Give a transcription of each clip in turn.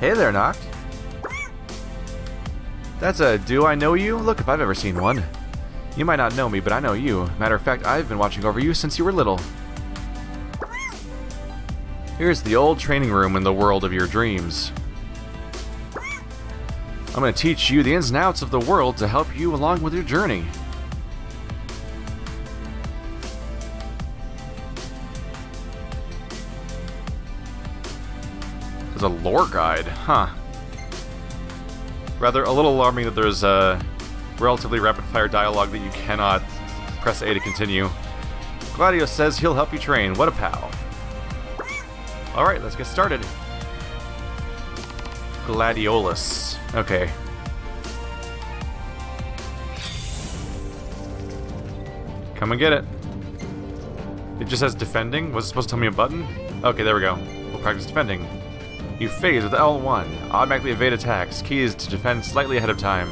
Hey there, Noct. That's a do I know you? Look if I've ever seen one. You might not know me, but I know you. Matter of fact, I've been watching over you since you were little. Here's the old training room in the world of your dreams. I'm going to teach you the ins and outs of the world to help you along with your journey. There's a lore guide, huh? Rather a little alarming that there's a relatively rapid-fire dialogue that you cannot press A to continue. Gladio says he'll help you train. What a pal. Alright, let's get started. Gladiolus. Okay. Come and get it. It just says defending? Was it supposed to tell me a button? Okay, there we go. We'll practice defending. You phase with L1. Automatically evade attacks. Key is to defend slightly ahead of time.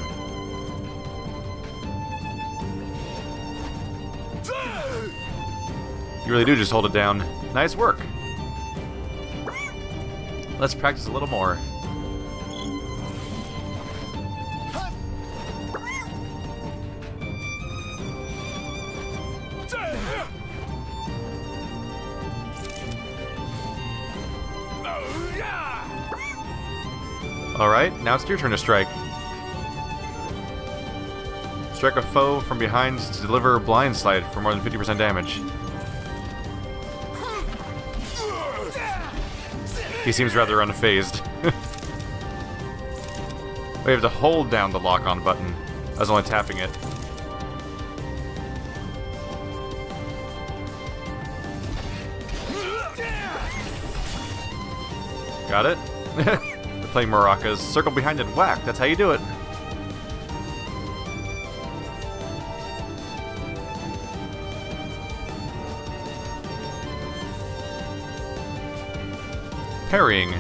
You really do just hold it down. Nice work. Let's practice a little more. Alright, now it's your turn to strike. Strike a foe from behind to deliver a blind slide for more than 50% damage. He seems rather unfazed. We have to hold down the lock-on button. I was only tapping it. Got it? They're playing maracas. Circle behind and whack. That's how you do it. Parrying.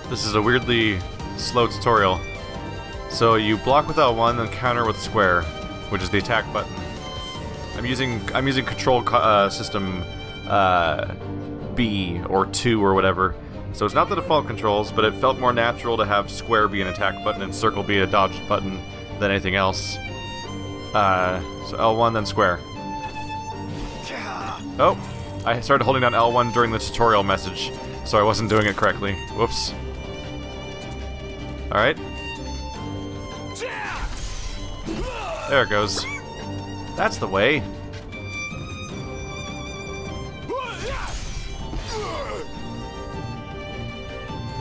This is a weirdly slow tutorial. So you block with L1 and counter with square, which is the attack button. I'm using control system B or 2 or whatever. So it's not the default controls, but it felt more natural to have square be an attack button and circle be a dodge button than anything else. So L1 then square. Oh, I started holding down L1 during the tutorial message. So I wasn't doing it correctly. Whoops. Alright. There it goes. That's the way.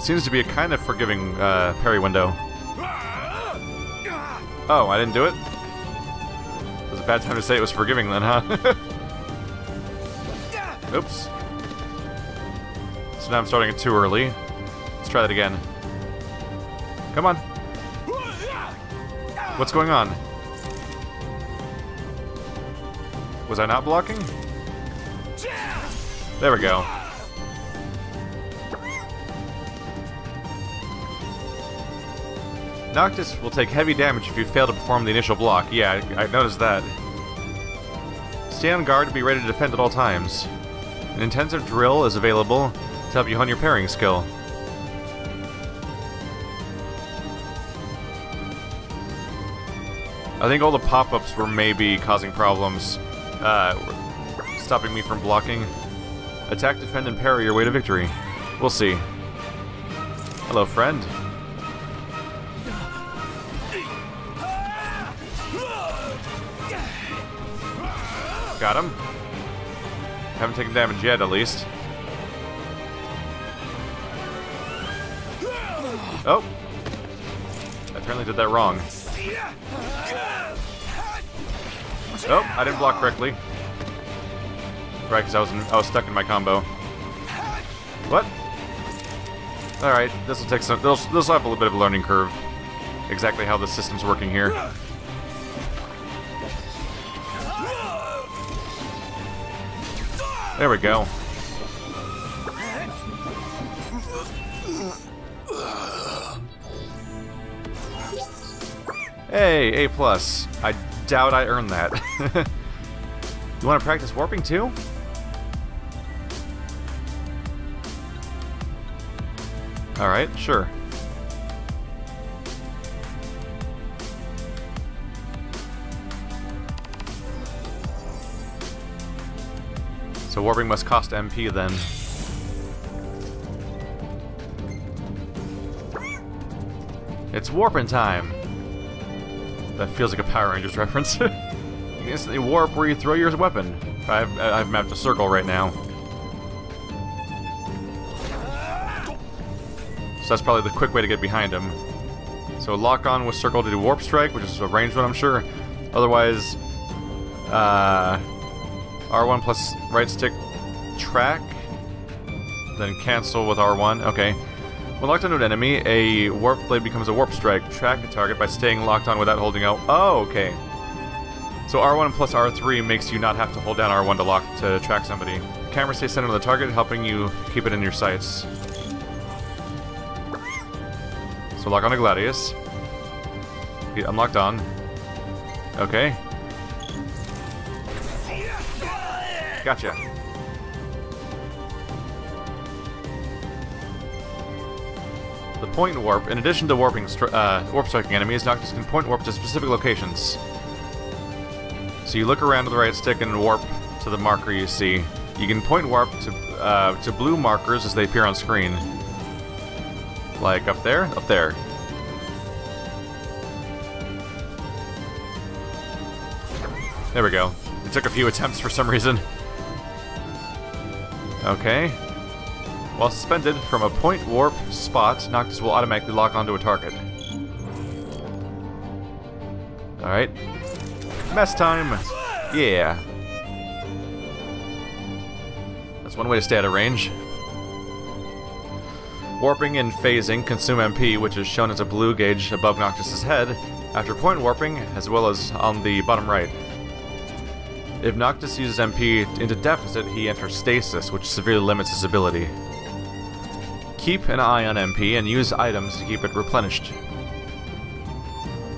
Seems to be a kind of forgiving parry window. Oh, I didn't do it? It was a bad time to say it was forgiving then, huh? Oops. So now I'm starting it too early. Let's try that again. Come on. What's going on? Was I not blocking? There we go. Noctis will take heavy damage if you fail to perform the initial block. Yeah, I noticed that. Stay on guard to be ready to defend at all times. An intensive drill is available to help you hone your parrying skill. I think all the pop-ups were maybe causing problems, stopping me from blocking. Attack, defend, and parry your way to victory. We'll see. Hello, friend. Got him. Haven't taken damage yet, at least. Oh! I apparently did that wrong. Oh, I didn't block correctly. Right, because I was stuck in my combo. What? Alright, this will take some. This will have a little bit of a learning curve. Exactly how the system's working here. There we go. Hey, A+. I doubt I earned that. You want to practice warping too? Alright, sure. So warping must cost MP then. It's warping time! That feels like a Power Rangers reference. You can instantly warp where you throw your weapon. I've mapped a circle right now. So that's probably the quick way to get behind him. So lock on with circle to do warp strike, which is a ranged one, I'm sure. Otherwise, R1 plus right stick track, then cancel with R1. Okay. When locked onto an enemy, a warp blade becomes a warp strike. Track a target by staying locked on without holding out. Oh, okay. So R1 plus R3 makes you not have to hold down R1 to track somebody. Camera stays centered on the target, helping you keep it in your sights. So lock on to Gladius. I'm locked on. Okay. Gotcha. The point warp, in addition to warp striking enemies, Noctis can point warp to specific locations. So you look around to the right stick and warp to the marker you see. You can point warp to blue markers as they appear on screen. Like up there? Up there. There we go. It took a few attempts for some reason. Okay. While suspended from a point warp spot, Noctis will automatically lock onto a target. Alright. Mess time! Yeah. That's one way to stay out of range. Warping and phasing consume MP, which is shown as a blue gauge above Noctis' head, after point warping, as well as on the bottom right. If Noctis uses MP into deficit, he enters stasis, which severely limits his ability. Keep an eye on MP and use items to keep it replenished.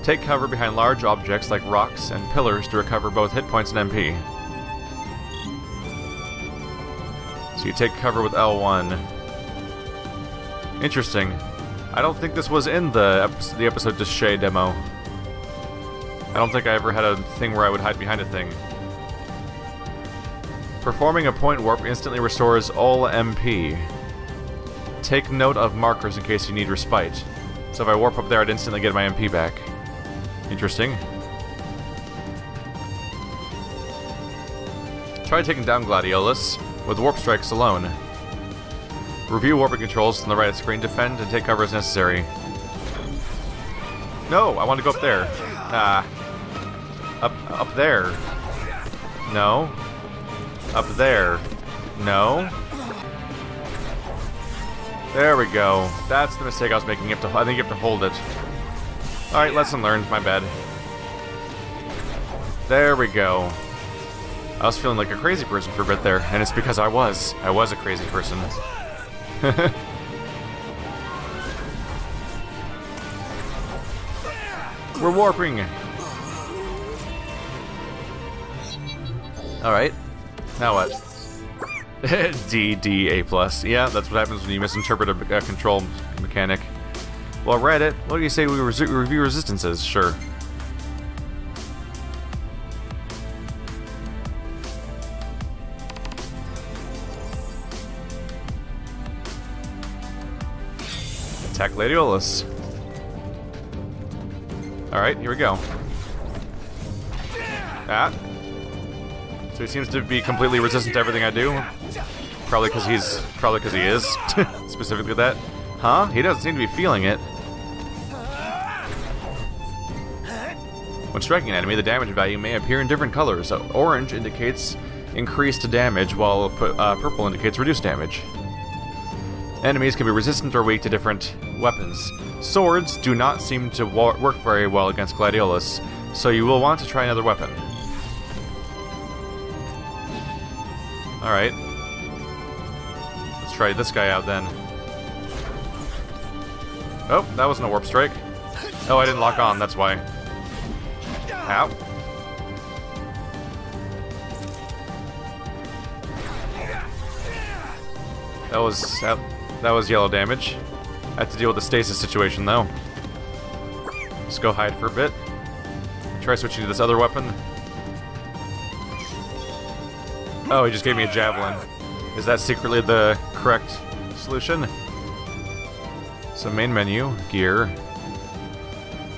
Take cover behind large objects like rocks and pillars to recover both hit points and MP. So you take cover with L1. Interesting. I don't think this was in the episode Deshay demo. I don't think I ever had a thing where I would hide behind a thing. Performing a point warp instantly restores all MP. Take note of markers in case you need respite. So if I warp up there, I'd instantly get my MP back. Interesting. Try taking down Gladiolus with warp strikes alone. Review warping controls on the right screen, defend and take cover as necessary. No, I want to go up there. Up there. No. Up there. No. There we go. That's the mistake I was making. I think you have to hold it. Alright, lesson learned. My bad. There we go. I was feeling like a crazy person for a bit there, and it's because I was. I was a crazy person. We're warping! Alright. Now what? D, A+. Yeah, that's what happens when you misinterpret a control mechanic. Well, Reddit, what do you say we review resistances? Sure. Attack Gladiolus. Alright, here we go. Ah. So he seems to be completely resistant to everything I do. Probably because he is. Specifically that. Huh? He doesn't seem to be feeling it. When striking an enemy, the damage value may appear in different colors. So orange indicates increased damage, while purple indicates reduced damage. Enemies can be resistant or weak to different weapons. Swords do not seem to work very well against Gladiolus, so you will want to try another weapon. Alright. Let's try this guy out then. Oh, that wasn't a warp strike. Oh, I didn't lock on, that's why. Ow. That was yellow damage. I have to deal with the stasis situation though. Just go hide for a bit. Try switching to this other weapon. Oh, he just gave me a javelin. Is that secretly the correct solution? So main menu, gear.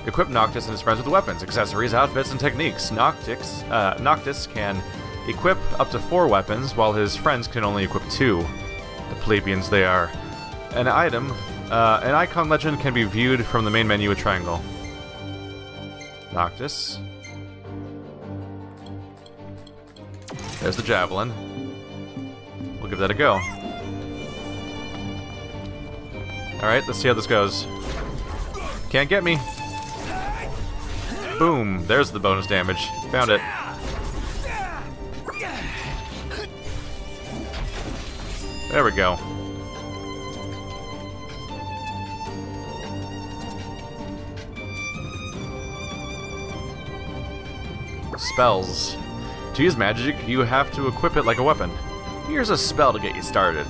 Equip Noctis and his friends with weapons, accessories, outfits, and techniques. Noctis can equip up to 4 weapons, while his friends can only equip 2. The plebeians they are. An item, an icon legend can be viewed from the main menu with triangle. Noctis. There's the javelin. We'll give that a go. Alright, let's see how this goes. Can't get me. Boom, there's the bonus damage. Found it. There we go. Spells. To use magic, you have to equip it like a weapon. Here's a spell to get you started.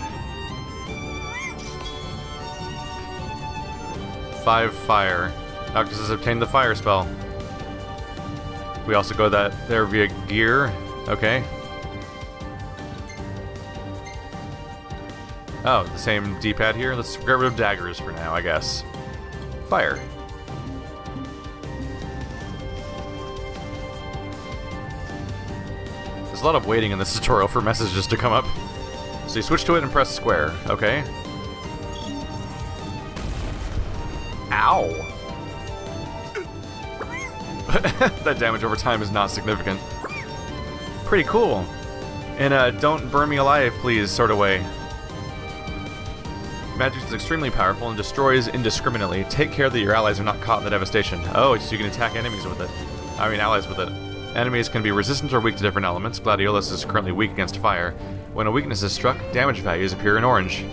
5 fire. Noctis has obtained the fire spell. We also go there via gear. Okay. Oh, the same D-pad here? Let's get rid of daggers for now, I guess. Fire. There's a lot of waiting in this tutorial for messages to come up. So you switch to it and press square. Okay. Ow! That damage over time is not significant. Pretty cool. In a don't burn me alive, please sort of way. Magic is extremely powerful and destroys indiscriminately. Take care that your allies are not caught in the devastation. Oh, so you can attack enemies with it. I mean, allies with it. Enemies can be resistant or weak to different elements. Gladiolus is currently weak against fire. When a weakness is struck, damage values appear in orange.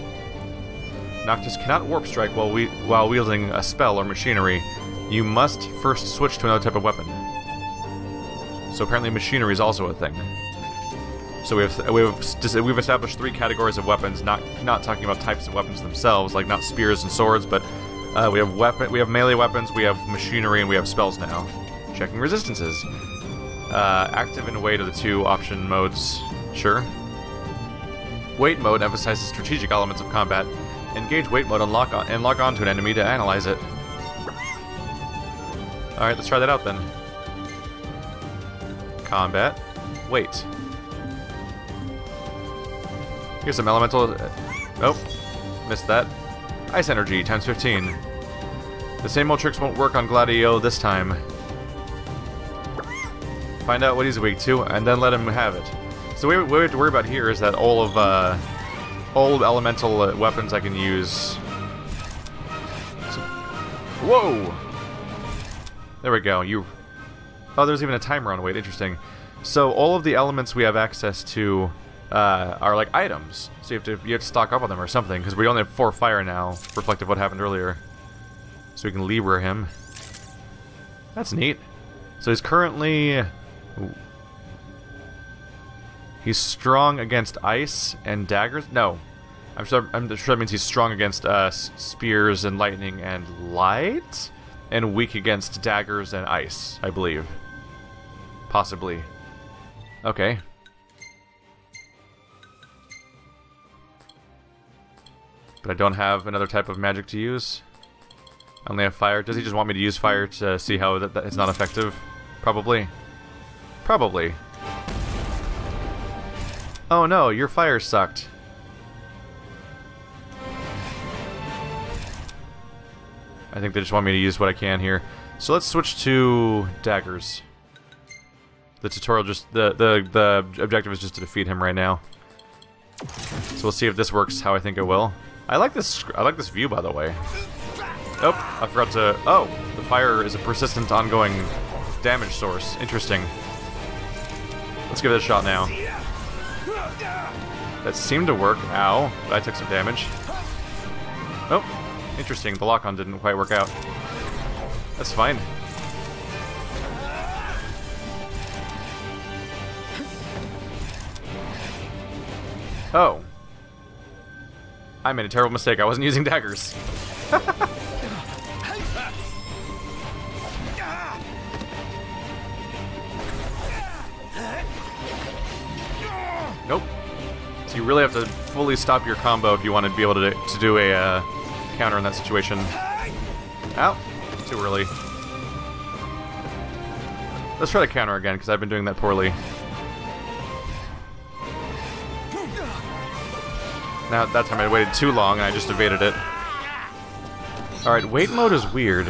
Noctis cannot warp strike while wielding a spell or machinery. You must first switch to another type of weapon. So apparently machinery is also a thing. So we've established 3 categories of weapons, not talking about types of weapons themselves, like not spears and swords, but we have melee weapons, we have machinery, and we have spells now. Checking resistances. Active and weight are the 2 option modes. Sure. Weight mode emphasizes strategic elements of combat. Engage weight mode and lock on to an enemy to analyze it. Alright, let's try that out then. Combat. Weight. Here's some elemental... Nope. Missed that. Ice energy, times 15. The same old tricks won't work on Gladio this time. Find out what he's weak to, and then let him have it. So what we have to worry about here is that all of old elemental weapons I can use... Whoa! There we go. Oh, there's even a timer on weight. Interesting. So all of the elements we have access to are like items. So you have to stock up on them or something, because we only have 4 fire now, reflective of what happened earlier. So we can Libra him. That's neat. So he's currently... Ooh. He's strong against ice and daggers? No. I'm sure that means he's strong against spears and lightning and light? And weak against daggers and ice, I believe. Possibly. Okay. But I don't have another type of magic to use. I only have fire. Does he just want me to use fire to see how that it's not effective? Probably. Probably. Oh no, your fire sucked. I think they just want me to use what I can here. So let's switch to daggers. The tutorial the objective is just to defeat him right now. So we'll see if this works how I think it will. I like this view, by the way. Oh, I forgot to... Oh, the fire is a persistent, ongoing damage source. Interesting. Let's give it a shot now. That seemed to work. Ow. But I took some damage. Oh, interesting. The lock-on didn't quite work out. That's fine. Oh. I made a terrible mistake. I wasn't using daggers. Nope. So you really have to fully stop your combo if you want to be able to do a counter in that situation. Ow. Too early. Let's try to counter again, because I've been doing that poorly. Now, that time I waited too long and I just evaded it. Alright, wait mode is weird.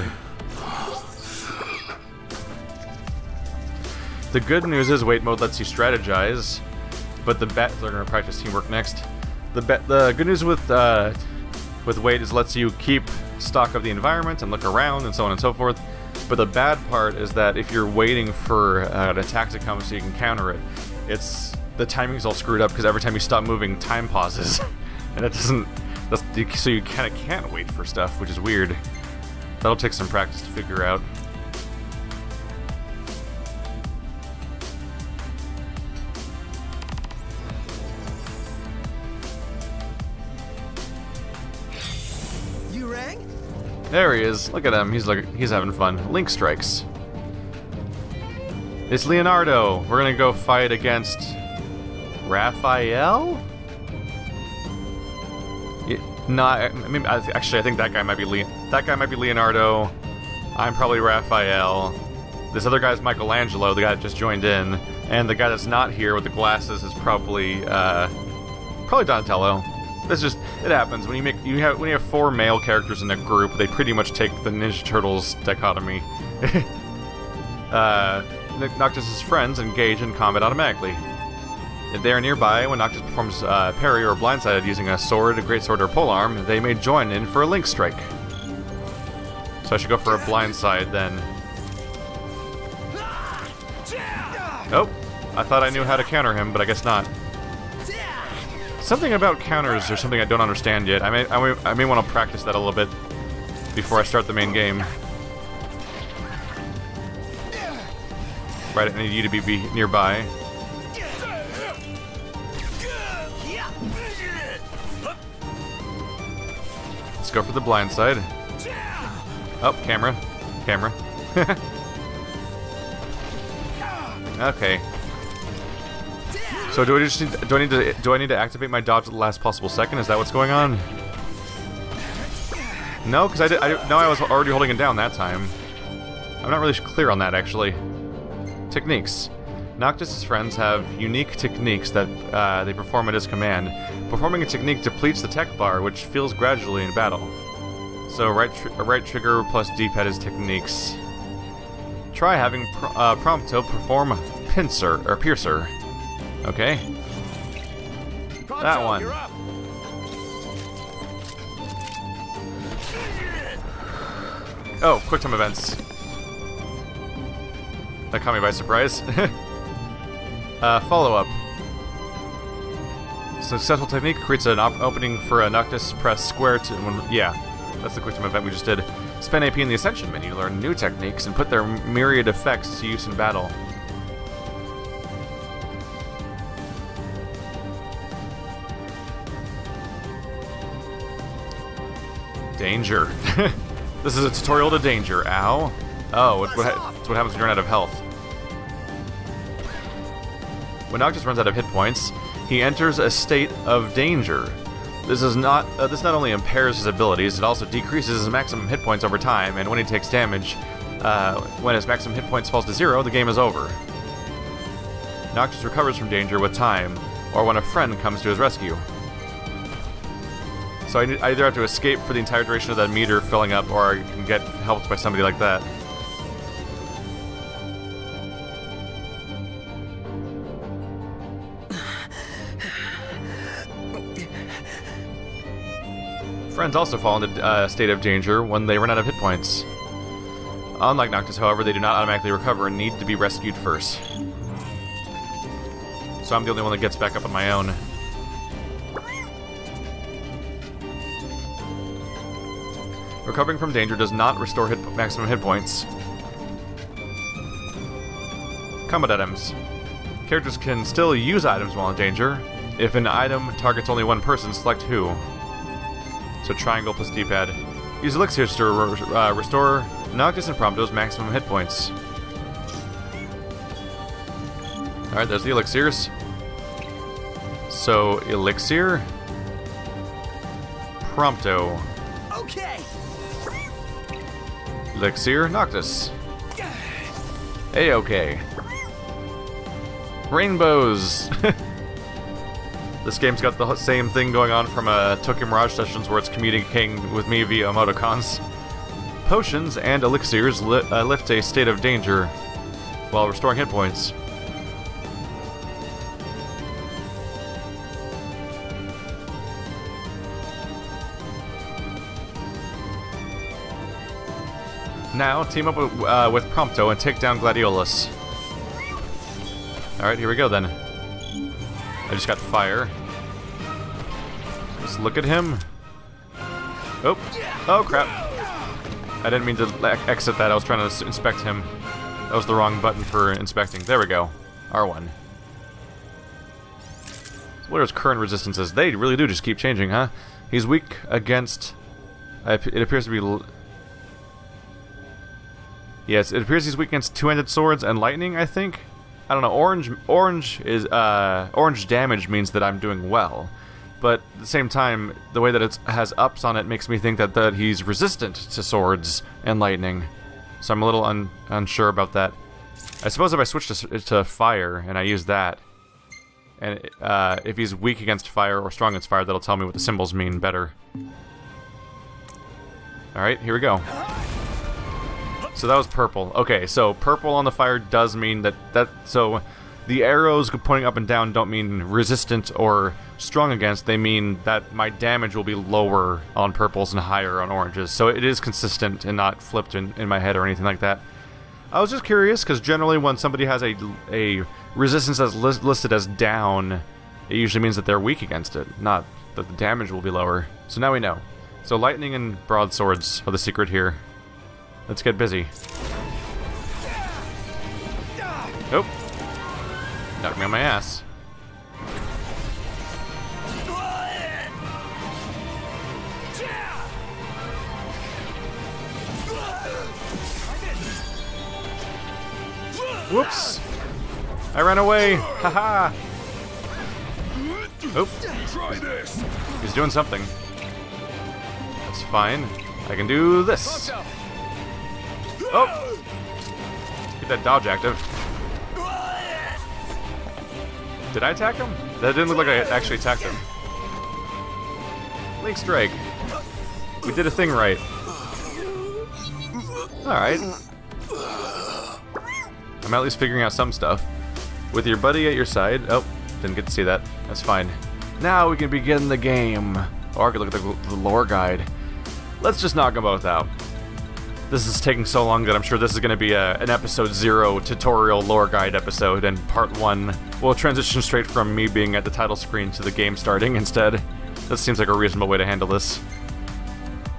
The good news is wait mode lets you strategize, but they're going to practice teamwork next. The good news with wait is lets you keep stock of the environment and look around and so on and so forth. But the bad part is that if you're waiting for an attack to come so you can counter it, the timing's all screwed up because every time you stop moving, time pauses. And it doesn't... so you kind of can't wait for stuff, which is weird. That'll take some practice to figure out. You rang? There he is. Look at him. He's having fun. Link strikes. It's Leonardo. We're gonna go fight against Raphael? No, I mean, actually, I think that guy might be Leonardo. I'm probably Raphael. This other guy's Michelangelo, the guy that just joined in, and the guy that's not here with the glasses is probably Donatello. This just it happens when you have 4 male characters in a group. They pretty much take the Ninja Turtles dichotomy. Noctis' friends engage in combat automatically. If they are nearby, when Noctis performs parry or blindsided using a sword, a greatsword, or polearm, they may join in for a link strike. So I should go for a blindside then. Oh, I thought I knew how to counter him, but I guess not. Something about counters or something I don't understand yet. I may want to practice that a little bit before I start the main game. Right, I need you to be nearby. Let's go for the blind side. Oh, camera. Okay. So do I need to activate my dodge at the last possible second? Is that what's going on? No, because I was already holding it down that time. I'm not really clear on that actually. Techniques. Noctis' friends have unique techniques that they perform at his command. Performing a technique depletes the tech bar, which fills gradually in battle. So right trigger plus D-pad is techniques. Try having Prompto perform Piercer. Okay. That one. Oh, quick time events. That caught me by surprise. Follow-up. Successful technique creates an opening for a Noctis. Press square to... yeah, that's the quick time event we just did. Spend AP in the Ascension menu to learn new techniques and put their myriad effects to use in battle. Danger. This is a tutorial to danger. Ow. Oh, it's what happens when you run out of health. When Noctis runs out of hit points, he enters a state of danger. This not only impairs his abilities, it also decreases his maximum hit points over time, and when he takes damage, when his maximum hit points falls to 0, the game is over. Noctis recovers from danger with time, or when a friend comes to his rescue. So I either have to escape for the entire duration of that meter filling up, or I can get helped by somebody like that. Friends also fall into a state of danger when they run out of hit points. Unlike Noctis, however, they do not automatically recover and need to be rescued first. So I'm the only one that gets back up on my own. Recovering from danger does not restore maximum hit points. Combat items. Characters can still use items while in danger. If an item targets only one person, select who. So triangle plus D-pad. Use elixirs to restore Noctis and Prompto's maximum hit points. Alright, there's the elixirs. So, Elixir. Prompto. Okay. Elixir, Noctis. A-okay. Rainbows! This game's got the same thing going on from Tokyo Mirage Sessions where it's communicating with me via emoticons. Potions and elixirs lift a state of danger while restoring hit points. Now, team up with Prompto and take down Gladiolus. Alright, here we go then. I just got fire. Let's look at him. Oh. Oh, crap. I didn't mean to exit that. I was trying to inspect him. That was the wrong button for inspecting. There we go. R1. So what are his current resistances? They really do just keep changing, huh? He's weak against... It appears to be... Yes, it appears he's weak against two-handed swords and lightning, I think. I don't know. Orange damage means that I'm doing well, but at the same time, the way that it has ups on it makes me think that he's resistant to swords and lightning. So I'm a little unsure about that. I suppose if I switch to fire and I use that, and if he's weak against fire or strong against fire, that'll tell me what the symbols mean better. All right, here we go. So that was purple. Okay, so purple on the fire does mean so the arrows pointing up and down don't mean resistant or strong against, they mean that my damage will be lower on purples and higher on oranges. So it is consistent and not flipped in my head or anything like that. I was just curious, because generally when somebody has a resistance that's listed as down, it usually means that they're weak against it, not that the damage will be lower. So now we know. So lightning and broadswords are the secret here. Let's get busy. Oh. Knocked me on my ass. Whoops. I ran away. Haha. Oh. He's doing something. That's fine. I can do this. Oh! Get that dodge active. Did I attack him? That didn't look like I actually attacked him. Link Strike. We did a thing right. Alright. I'm at least figuring out some stuff. With your buddy at your side. Oh, didn't get to see that. That's fine. Now we can begin the game. Or I could look at the lore guide. Let's just knock them both out. This is taking so long that I'm sure this is going to be an episode 0 tutorial lore guide episode, and part 1 will transition straight from me being at the title screen to the game starting instead. That seems like a reasonable way to handle this.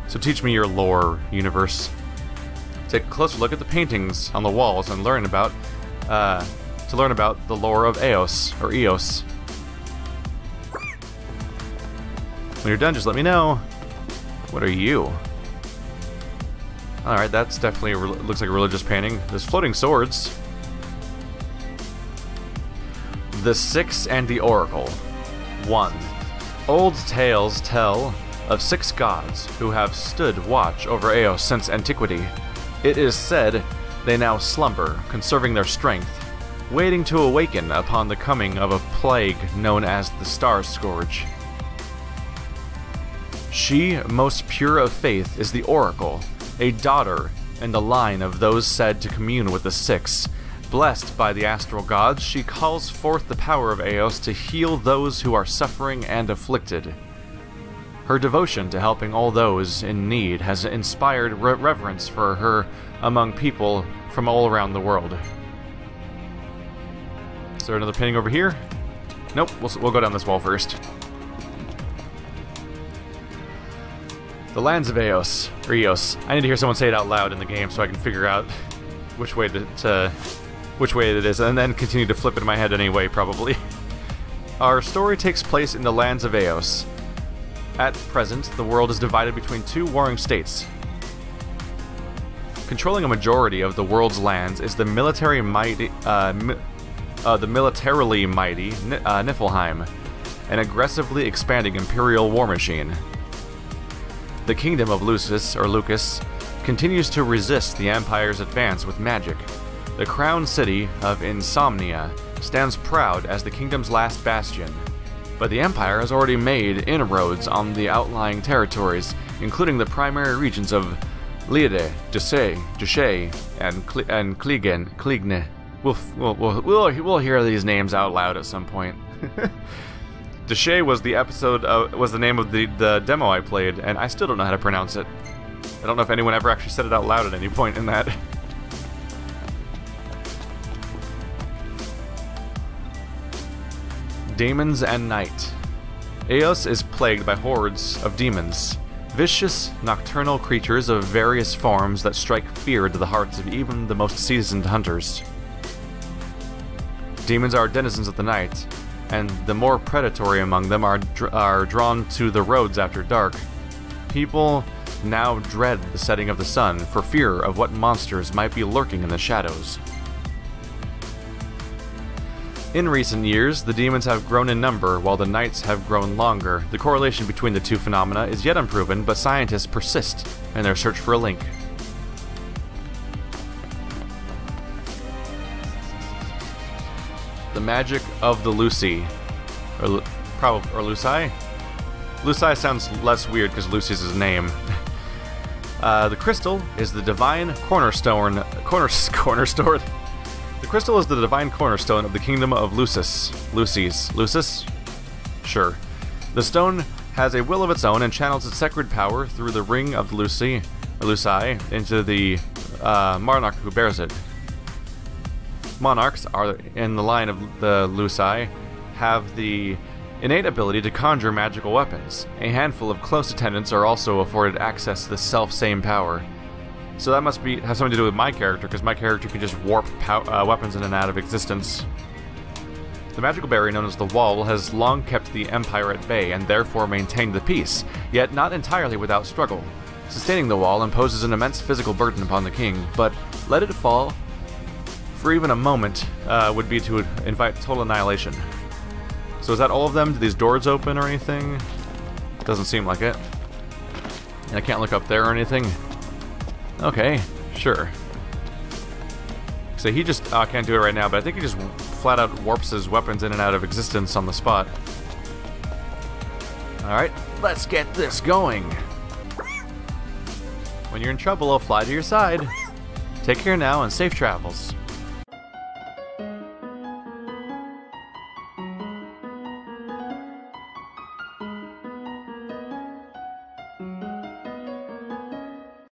So teach me your lore, universe. Take a closer look at the paintings on the walls and learn about the lore of Eos, or Eos. When you're done, just let me know. What are you? Alright, that's definitely looks like a religious painting. There's floating swords. The Six and the Oracle. 1. Old tales tell of 6 gods who have stood watch over Eos since antiquity. It is said they now slumber, conserving their strength, waiting to awaken upon the coming of a plague known as the Star Scourge. She, most pure of faith, is the Oracle, a daughter in the line of those said to commune with the Six. Blessed by the astral gods, she calls forth the power of Eos to heal those who are suffering and afflicted. Her devotion to helping all those in need has inspired reverence for her among people from all around the world. Is there another painting over here? Nope, we'll go down this wall first. The lands of Eos, or Eos. I need to hear someone say it out loud in the game so I can figure out which way which way it is, and then continue to flip it in my head anyway, probably. Our story takes place in the lands of Eos. At present, the world is divided between 2 warring states. Controlling a majority of the world's lands is the militarily mighty Niflheim. an aggressively expanding Imperial war machine. The Kingdom of Lucis, or Lucas, continues to resist the Empire's advance with magic. The crown city of Insomnia stands proud as the kingdom's last bastion, but the Empire has already made inroads on the outlying territories, including the primary regions of Liede, Dushay, and Kligne. We'll hear these names out loud at some point. Dushay was the name of the demo I played, and I still don't know how to pronounce it. I don't know if anyone ever actually said it out loud at any point in that. Demons and Night. Eos is plagued by hordes of demons, vicious, nocturnal creatures of various forms that strike fear into the hearts of even the most seasoned hunters. Demons are denizens of the night, and the more predatory among them are drawn to the roads after dark. People now dread the setting of the sun for fear of what monsters might be lurking in the shadows. In recent years, the demons have grown in number while the nights have grown longer. The correlation between the two phenomena is yet unproven, but scientists persist in their search for a link. The magic of the Lucy. Or Luci? Luci sounds less weird because Lucy's his name. The crystal is the divine cornerstone. Cornerstone. The crystal is the divine cornerstone of the Kingdom of Lucis. Lucis? Sure. The stone has a will of its own and channels its sacred power through the ring of the Luci into the monarch who bears it. Monarchs are in the line of the Luci have the innate ability to conjure magical weapons. A handful of close attendants are also afforded access to the self-same power. So that must have something to do with my character, because my character can just warp weapons in and out of existence. The magical barrier known as the Wall has long kept the Empire at bay and therefore maintained the peace, yet not entirely without struggle. Sustaining the Wall imposes an immense physical burden upon the king, but let it fall for even a moment would be to invite total annihilation. So is that all of them? Do these doors open or anything? Doesn't seem like it. And I can't look up there or anything. Okay, sure. So he just... I can't do it right now, but I think he just flat out warps his weapons in and out of existence on the spot. Alright, let's get this going. When you're in trouble, I'll fly to your side. Take care now and safe travels.